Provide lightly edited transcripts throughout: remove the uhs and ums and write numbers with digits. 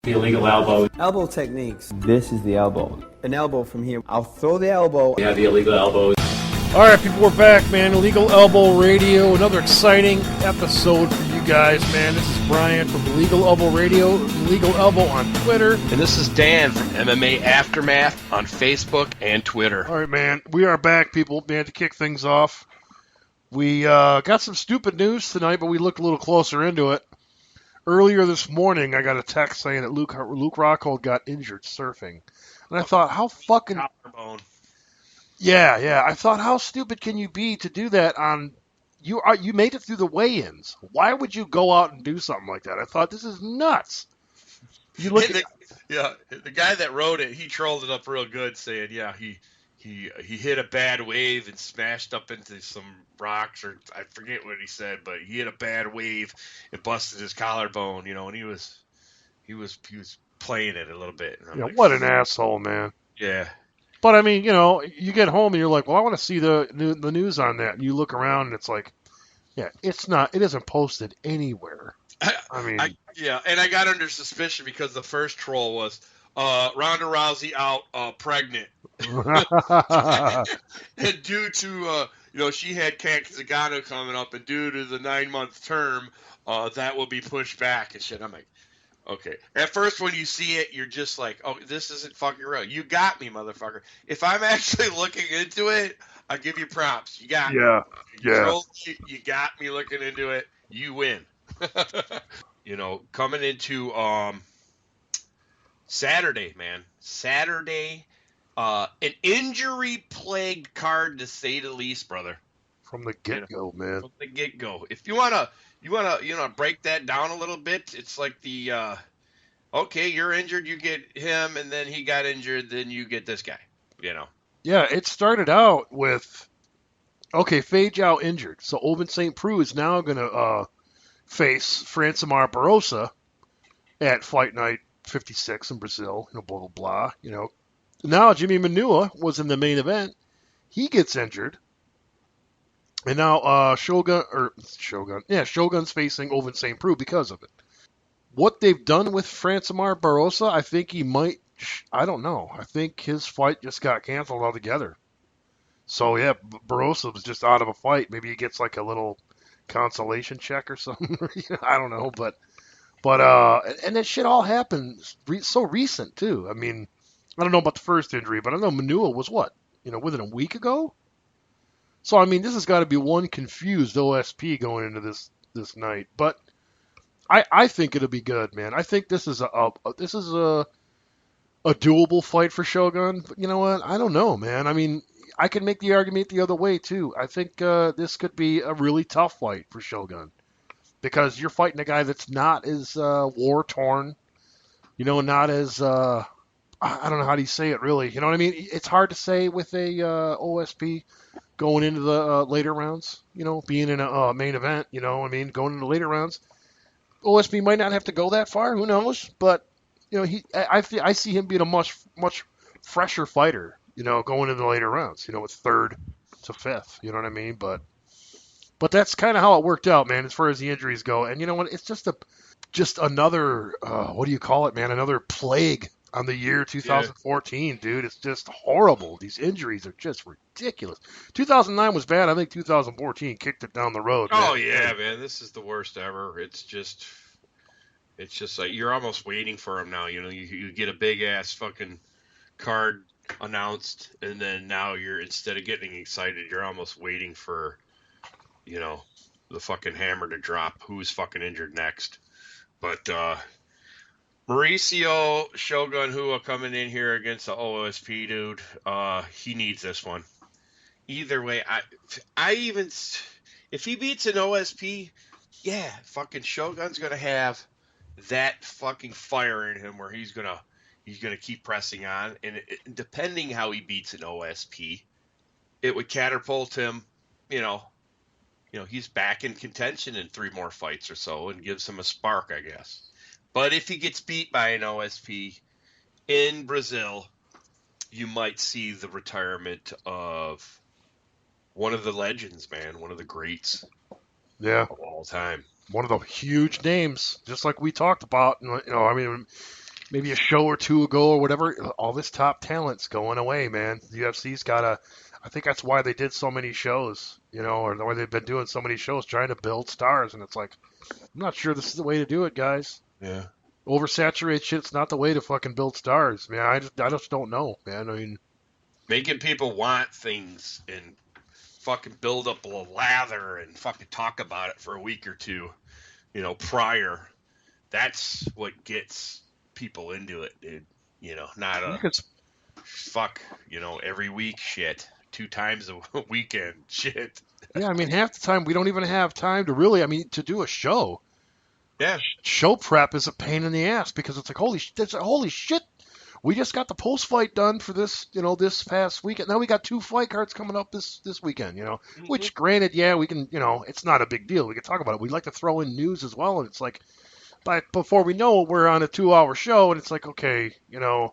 The illegal elbow. Elbow techniques. This is the elbow. An elbow from here. I'll throw the elbow. Yeah, the illegal elbows. All right, people, we're back, man. Illegal Elbow Radio. Another exciting episode for you guys, man. This is Brian from Illegal Elbow Radio, Illegal Elbow on Twitter. And this is Dan from MMA Aftermath on Facebook and Twitter. All right, man. We are back, people, man, to kick things off. We got some stupid news tonight, but we looked a little closer into it. Earlier this morning, I got a text saying that Luke Rockhold got injured surfing. And I thought, how fucking... Collarbone. Yeah. I thought, how stupid can you be to do that on... You made it through the weigh-ins. Why would you go out and do something like that? I thought, this is nuts. You look the guy that wrote it, he trolled it up real good, saying, yeah, he hit a bad wave and smashed up into some rocks, or I forget what he said, but he hit a bad wave and busted his collarbone, and he was playing it a little bit. Yeah, like, what an asshole, man. Yeah. But I mean, you get home and you're like, well, I want to see the news on that. And you look around and it's like, yeah, it isn't posted anywhere. And I got under suspicion because the first troll was Ronda Rousey out pregnant. And due to, she had Kat Zagano coming up, and due to the 9-month term, that will be pushed back and shit. I'm like, okay. At first, when you see it, you're just like, oh, this isn't fucking real. You got me, motherfucker. If I'm actually looking into it, I give you props. You got me. Yeah. You got me looking into it. You win. Coming into Saturday, man. Saturday, an injury-plagued card, to say the least, brother. From the get-go, man. From the get-go. If you wanna break that down a little bit, it's like the okay, you're injured, you get him, and then he got injured, then you get this guy. Yeah, it started out with Fei Jiao injured, so Ovince StPreux is now gonna face Francimar Barroso at Fight Night 56 in Brazil. Blah blah blah. Now Jimmy Manua was in the main event. He gets injured. And now Shogun's facing Ovince StPreux because of it. What they've done with Francimar Barroso, I think he might, I don't know. I think his fight just got canceled altogether. So, yeah, Barroso was just out of a fight. Maybe he gets like a little consolation check or something. I don't know. But and that shit all happened so recent, too. I mean, I don't know about the first injury, but I know Manua was what? Within a week ago? So, I mean, this has got to be one confused OSP going into this night. But I think it'll be good, man. I think this is a doable fight for Shogun. But you know what? I don't know, man. I mean, I can make the argument the other way, too. I think this could be a really tough fight for Shogun. Because you're fighting a guy that's not as war-torn, not as... I don't know how do you say it, really. You know what I mean? It's hard to say with a OSP going into the later rounds, being in a main event, going into later rounds. OSP might not have to go that far, who knows? But, I see him being a much fresher fighter, going into the later rounds, with 3rd to 5th, you know what I mean? But that's kind of how it worked out, man, as far as the injuries go. And you know what? It's just another, what do you call it, man? Another plague on the year 2014, dude. It's just horrible. These injuries are just ridiculous. 2009 was bad. I think 2014 kicked it down the road. Oh, yeah, man. This is the worst ever. It's just like you're almost waiting for them now. You get a big-ass fucking card announced, and then now instead of getting excited, you're almost waiting for, the fucking hammer to drop. Who's fucking injured next? But, Mauricio Shogun Rua coming in here against the OSP dude. He needs this one. Either way, if he beats an OSP, yeah, fucking Shogun's gonna have that fucking fire in him where he's gonna keep pressing on, and depending how he beats an OSP, it would catapult him. He's back in contention in 3 more fights or so, and gives him a spark, I guess. But if he gets beat by an OSP in Brazil, you might see the retirement of one of the legends, man, one of the greats of all time. One of the huge names, just like we talked about. I mean, maybe a show or two ago or whatever, all this top talent's going away, man. The UFC's gotta. I think that's why they did so many shows, or why they've been doing so many shows trying to build stars. And it's like, I'm not sure this is the way to do it, guys. Yeah. Oversaturate shit's not the way to fucking build stars, man. I just don't know, man. I mean, Making people want things and fucking build up a lather and fucking talk about it for a week or two, prior. That's what gets people into it, dude. Not a fuck, every week shit. 2 times a weekend shit. yeah, I mean, half the time we don't even have time to really, to do a show. Yeah. Show prep is a pain in the ass because it's like, holy shit. We just got the post fight done for this, this past weekend. Now we got 2 fight cards coming up this weekend, which granted, yeah, we can, it's not a big deal. We can talk about it. We'd like to throw in news as well. And it's like, but before we know it, we're on a 2-hour show and it's like, okay, a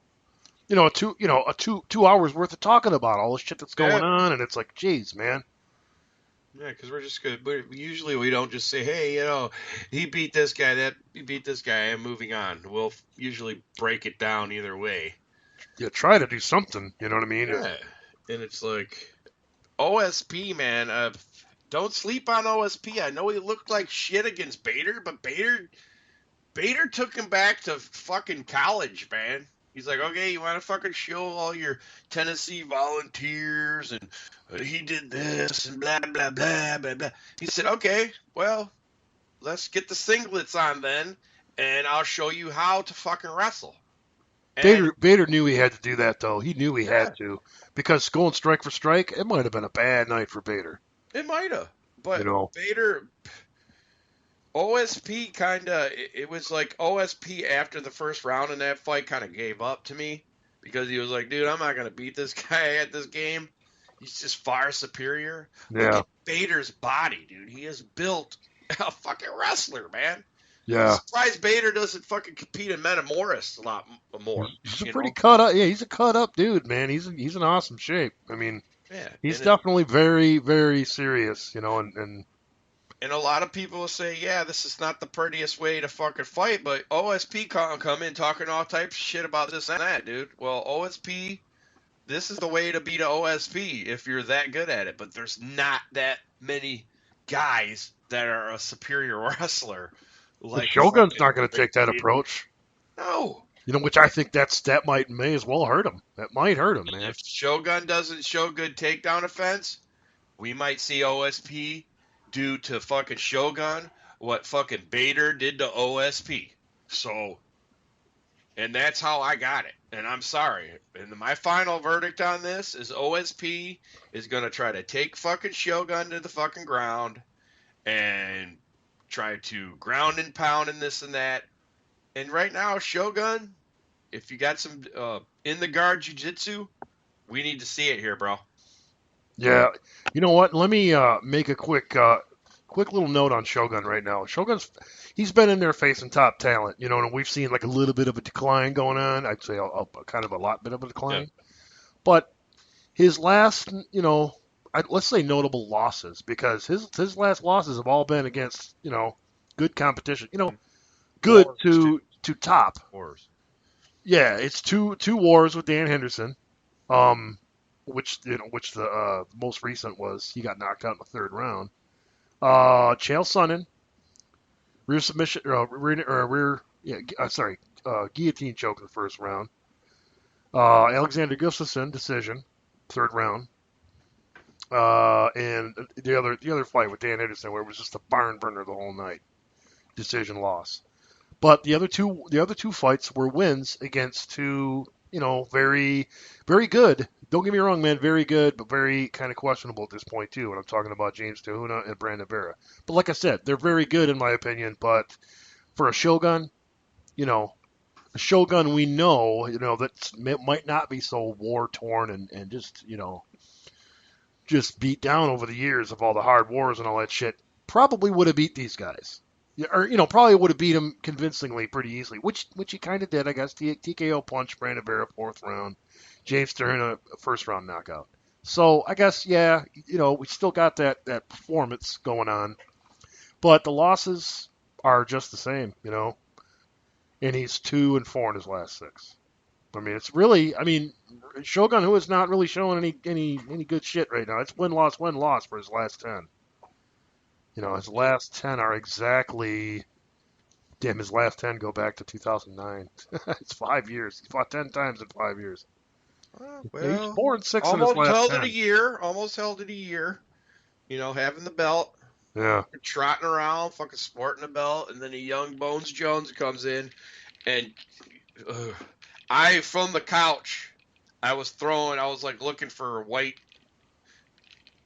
2 hours worth of talking about all the shit that's going on. And it's like, geez, man. Yeah, because we're just good. Usually we don't just say, hey, he beat this guy, he beat this guy, I'm moving on. We'll usually break it down either way. Yeah, try to do something, you know what I mean? Yeah, and it's like, OSP, man, don't sleep on OSP. I know he looked like shit against Bader, but Bader took him back to fucking college, man. He's like, okay, you want to fucking show all your Tennessee volunteers and he did this and blah, blah, blah, blah, blah. He said, okay, well, let's get the singlets on then and I'll show you how to fucking wrestle. And Bader knew he had to do that, though. He knew he had to. Because going strike for strike, it might have been a bad night for Bader. It might have. But Bader, OSP kind of, it was like OSP after the first round in that fight kind of gave up to me. Because he was like, dude, I'm not going to beat this guy at this game. He's just far superior. Yeah. Look at Bader's body, dude. He is built a fucking wrestler, man. Yeah. I'm surprised Bader doesn't fucking compete in Metamoris a lot more. He's a pretty cut up. Yeah, he's a cut up dude, man. He's in awesome shape. I mean, yeah, he's definitely very, very serious, and a lot of people will say, yeah, this is not the prettiest way to fucking fight, but OSP come in talking all types of shit about this and that, dude. Well, OSP, this is the way to beat an OSP if you're that good at it, but there's not that many guys that are a superior wrestler. Like Shogun's not going to take that approach. No. Which I think that may as well hurt him. That might hurt him, man. If Shogun doesn't show good takedown offense, we might see OSP do to fucking Shogun what fucking Bader did to OSP. So, and that's how I got it. And I'm sorry. And my final verdict on this is OSP is going to try to take fucking Shogun to the fucking ground and try to ground and pound and this and that. And right now, Shogun, if you got some in the guard jiu-jitsu, we need to see it here, bro. Yeah. You know what? Let me make a quick little note on Shogun right now. He's been in there facing top talent, and we've seen like a little bit of a decline going on. I'd say kind of a lot bit of a decline. Yeah. But his last, let's say notable losses, because his last losses have all been against, good competition. Good to top. Wars. Yeah, it's two wars with Dan Henderson, which the most recent was he got knocked out in the 3rd round. Chael Sonnen, rear submission, guillotine choke in the 1st round. Alexander Gustafsson decision, 3rd round. And the other fight with Dan Henderson where it was just a barn burner the whole night, decision loss. But the other two fights were wins against two, very, very good. Don't get me wrong, man, very good, but very kind of questionable at this point too. And I'm talking about James Tahuna and Brandon Vera. But like I said, they're very good in my opinion. But for a Shogun, a Shogun we know, that might not be so war torn and just, just beat down over the years of all the hard wars and all that shit, probably would have beat these guys. Or, probably would have beat them convincingly pretty easily, which he kind of did, I guess. TKO punch, Brandon Vera, 4th round. James Tahuna, 1st round knockout. So, I guess, yeah, we still got that performance going on. But the losses are just the same, and he's 2-4 in his last 6. I mean, it's really, Shogun, who is not really showing any good shit right now. It's win loss for his last 10. His last 10 are exactly. Damn, his last 10 go back to 2009. It's 5 years. He fought 10 times in 5 years. Well, he's 4-6 in his almost last held 10. it a year. Almost held it a year. Having the belt. Yeah. Trotting around, fucking sporting the belt, and then a young Bones Jones comes in, and from the couch, I was like looking for white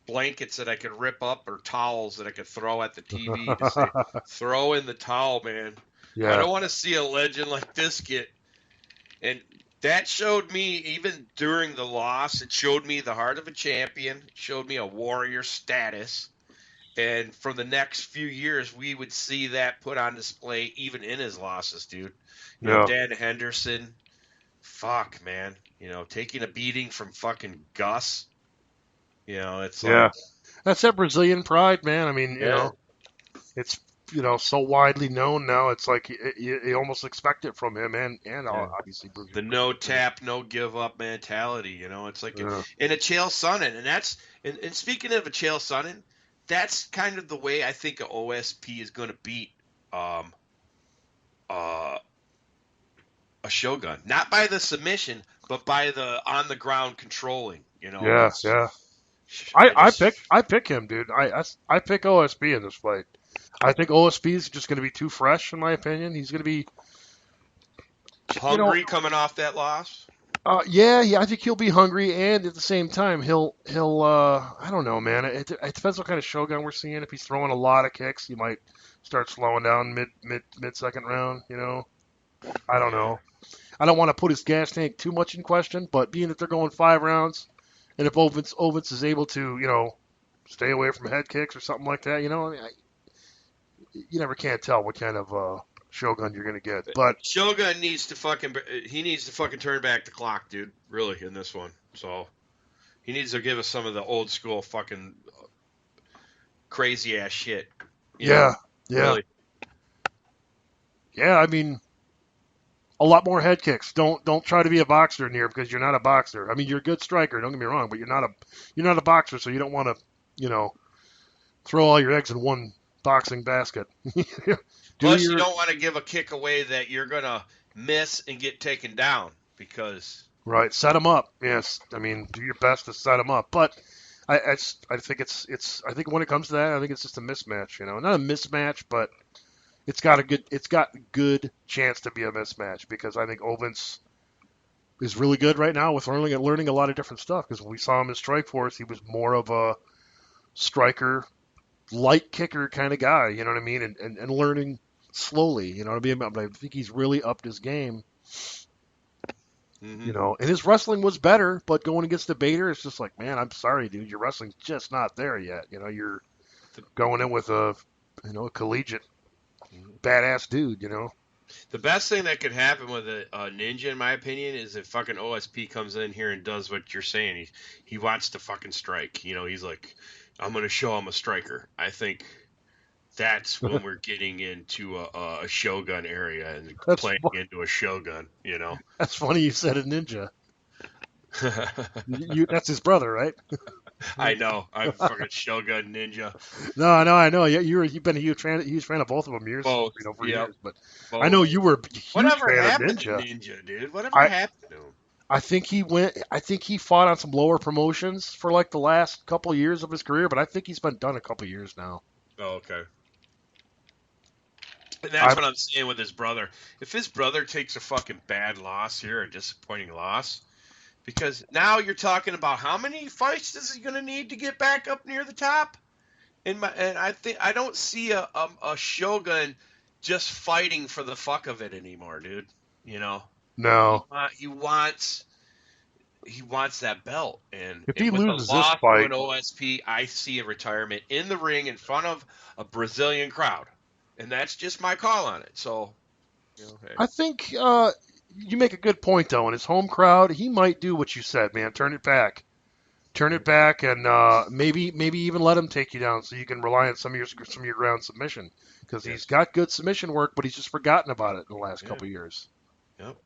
blankets that I could rip up or towels that I could throw at the TV to say, throw in the towel, man. Yeah. I don't want to see a legend like this get. And that showed me, even during the loss, it showed me the heart of a champion. It showed me a warrior status. And for the next few years, we would see that put on display even in his losses, dude. Dan Henderson, fuck, man. Taking a beating from fucking Gus. It's like... That's that Brazilian pride, man. It's, so widely known now. It's like you almost expect it from him and obviously Brazil. The no tap, no give up mentality, It's like in a Chael Sonnen. And that's... And speaking of a Chael Sonnen, that's kind of the way I think a OSP is going to beat a Shogun. Not by the submission, but by the on the ground controlling. Yeah. I pick him, dude. I pick OSP in this fight. I think OSP is just going to be too fresh, in my opinion. He's going to be hungry coming off that loss. Yeah, I think he'll be hungry, and at the same time, he'll. I don't know, man. It depends what kind of Shogun we're seeing. If he's throwing a lot of kicks, he might start slowing down mid second round. I don't know. I don't want to put his gas tank too much in question, but being that they're going 5 rounds, and if Ovince is able to, stay away from head kicks or something like that, you never can't tell what kind of Shogun you're gonna get. But Shogun needs to fucking turn back the clock, dude. Really, in this one. So he needs to give us some of the old school fucking crazy ass shit. Yeah. Really. Yeah, a lot more head kicks. Don't try to be a boxer in here because you're not a boxer. You're a good striker. Don't get me wrong, but you're not a boxer, so you don't want to, throw all your eggs in one boxing basket. Plus, you don't want to give a kick away that you're gonna miss and get taken down because. Right, set them up. Yes, do your best to set them up. But I think it's I think when it comes to that, I think it's just a mismatch. Not a mismatch, but it's got good chance to be a mismatch because I think Ovince is really good right now with learning a lot of different stuff. Because when we saw him in Strikeforce, he was more of a striker, light kicker kind of guy. You know what I mean? And learning slowly. You know what I mean? But I think he's really upped his game. Mm-hmm. And his wrestling was better, but going against the Bader, it's just like, man, I'm sorry, dude, your wrestling's just not there yet. You're going in with a collegiate badass dude. The best thing that could happen with a ninja, in my opinion, is if fucking OSP comes in here and does what you're saying. He wants to fucking strike. He's like, I'm gonna show him a striker. I think that's when we're getting into a Shogun area and playing into a Shogun, That's funny you said a ninja. That's his brother, right? I know. I'm fucking Shogun ninja. No, I know. You've been a huge fan of both of them years, both, for years. But both. I know you were a huge Whatever fan happened of Ninja. to Ninja, dude? Whatever happened to him? I think he fought on some lower promotions for like the last couple of years of his career, but I think he's been done a couple of years now. Oh, okay. And that's what I'm saying with his brother. If his brother takes a fucking bad loss here, a disappointing loss, because now you're talking about how many fights is he going to need to get back up near the top? And I don't see a Shogun just fighting for the fuck of it anymore, dude. No. He wants that belt, and if he with loses the loss this fight, of an OSP, I see a retirement in the ring in front of a Brazilian crowd. And that's just my call on it. So, hey. I think you make a good point, though. In his home crowd, he might do what you said, man. Turn it back Turn it back and maybe even let him take you down so you can rely on some of your ground submission because he's got good submission work, but he's just forgotten about it in the last couple of years. Yep.